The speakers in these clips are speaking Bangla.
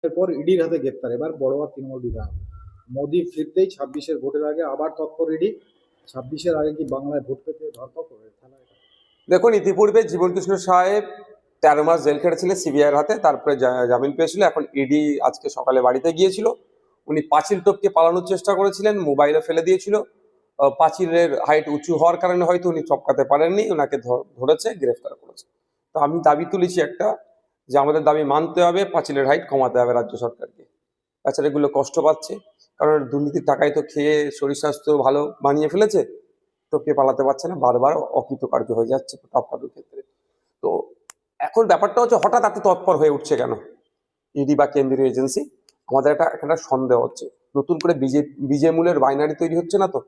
এরপর ইডির হাতে গ্রেপ্তার এবার বড়োয়া তৃণমূল বিধায়ক। মোদি ফিরতেই 26-এর ভোটের আগে আবার তৎপর ইডি। 26-এর আগে কি বাংলায় ভোট পেতে ধরপাকড় খেলা এটা? দেখুন, ইতিপূর্বে জীবনকৃষ্ণ সাহেব 13 মাস জেল খেটেছিলেন সিবিআইয়ের হাতে, তারপরে জামিন পেয়েছিল। এখন ইডি আজকে সকালে বাড়িতে গিয়েছিল। উনি পাঁচিল টপকে পালানোর চেষ্টা করেছিলেন, মোবাইলে ফেলে দিয়েছিল। পাঁচিলের হাইট উঁচু হওয়ার কারণে হয়তো উনি টপকাতে পারেননি, ওনাকে ধরেছে, গ্রেফতার করেছে। তো আমি দাবি তুলেছি একটা, যে আমাদের দাবি মানতে হবে, পাঁচিলের হাইট কমাতে হবে রাজ্য সরকারকে। বাচ্চারা এগুলো কষ্ট পাচ্ছে, কারণ দুর্নীতির টাকায় তো খেয়ে শরীর স্বাস্থ্য ভালো বানিয়ে ফেলেছে, টপকে পালাতে পারছে না, বারবার অকৃতকার্য হয়ে যাচ্ছে টপকানোর ক্ষেত্রে। তো এখন ব্যাপারটা হচ্ছে, হঠাৎ এত তৎপর হয়ে উঠছে কেন ইডি বা কেন্দ্রীয় এজেন্সি? আমাদের একটা সন্দেহ হচ্ছে, নতুন করে বিজেমূলের বাইনারি তৈরি হচ্ছে না তো?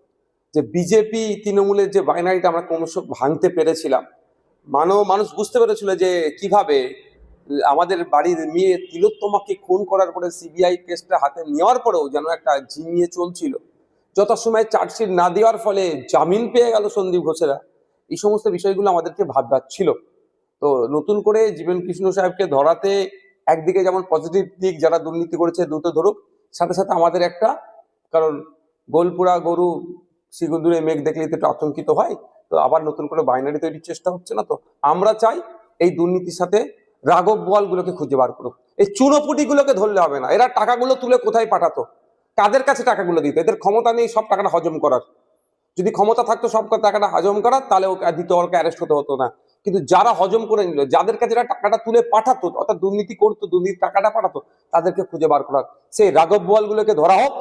যে বিজেপি তৃণমূলের যে বাইনারিটা আমরা ক্রমশ ভাঙতে পেরেছিলাম, মানুষ বুঝতে পেরেছিল যে কিভাবে আমাদের বাড়ির মেয়ে তিলোত্তমাকে খুন করার পরে সিবিআই কেসটা হাতে নেওয়ার পরেও যেন একটা ঝিমিয়ে চলছিল। যথাসময়ে চার্জশিট না দেওয়ার ফলে জামিন পেয়ে গেল সন্দীপ ঘোষেরা। এই সমস্ত বিষয়গুলো আমাদেরকে ভাবছিল। তো নতুন করে জীবনকৃষ্ণ সাহেবকে ধরাতে একদিকে যেমন পজিটিভ দিক, যারা দুর্নীতি করেছে দ্রুত ধরুক, সাথে সাথে আমাদের একটা, কারণ গোলপুরা গরু শিগুন্দুরে মেঘ দেখলে তো একটু আতঙ্কিত হয়। তো আবার নতুন করে বাইনারি তৈরির চেষ্টা হচ্ছে না তো? আমরা চাই এই দুর্নীতির সাথে রাঘব বোয়ালগুলোকে খুঁজে বার করুক। এই চুনোপুটিগুলোকে ধরলে হবে না। এরা টাকাগুলো তুলে কোথায় পাঠাতো, কাদের কাছে টাকাগুলো দিত? এদের ক্ষমতা নেই সব টাকাটা হজম করার। যদি ক্ষমতা থাকতো সব টাকাটা হজম করার, তাহলে ওকে দ্বিতীয়কে অ্যারেস্ট হতে হতো না। কিন্তু যারা হজম করে নিল, যাদের কাছে টাকাটা তুলে পাঠাতো, অর্থাৎ দুর্নীতি করতো, দুর্নীতির টাকাটা পাঠাতো, তাদেরকে খুঁজে বার করার। সেই রাঘব বোয়ালগুলোকে ধরা হোক,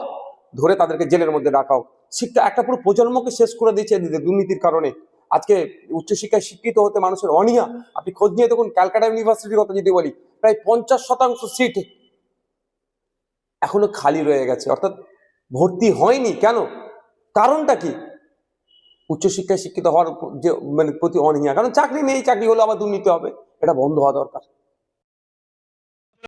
ধরে তাদেরকে জেলের মধ্যে রাখা হোক। শিক্ষা একটা পুরো প্রজন্মকে শেষ করে দিয়েছে দুর্নীতির কারণে। আজকে উচ্চশিক্ষায় শিক্ষিত হতে মানুষের অনীহা। আপনি খোঁজ নিয়ে দেখুন, ক্যালকাটা ইউনিভার্সিটির কথা যদি বলি, প্রায় 50% সিট এখনো খালি রয়ে গেছে, অর্থাৎ ভর্তি হয়নি। কেন? কারণটা কি? উচ্চশিক্ষায় শিক্ষিত হওয়ার যে প্রতি অনীহা। কারণ চাকরি নেই, চাকরি হলে আবার দুর্নীতি হবে। এটা বন্ধ হওয়া দরকার।